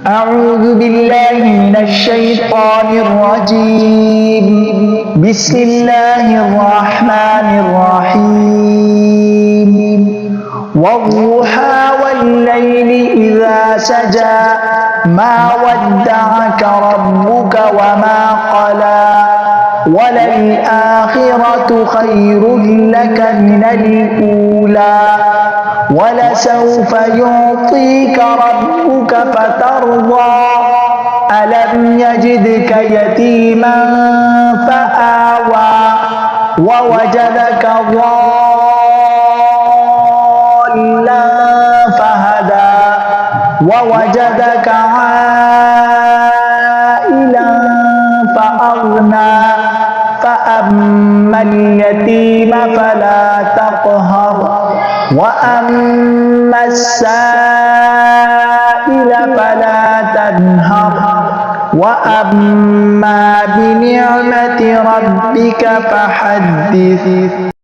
أعوذ بالله من الشيطان الرجيم. بسم الله الرحمن الرحيم. والضحى والليل إذا سجى ما ودعك ربك وما قلى وللآخرة خير لك من الأولى ولسوف يعطيك ربك فترضى ألم يجدك يتيما فآوى ووجدك ضالا فهدى ووجدك عائلا فأغنى فأما اليتيم فلا تقهر وأما السائل فلا تنهر وأما بنعمة ربك فحدث.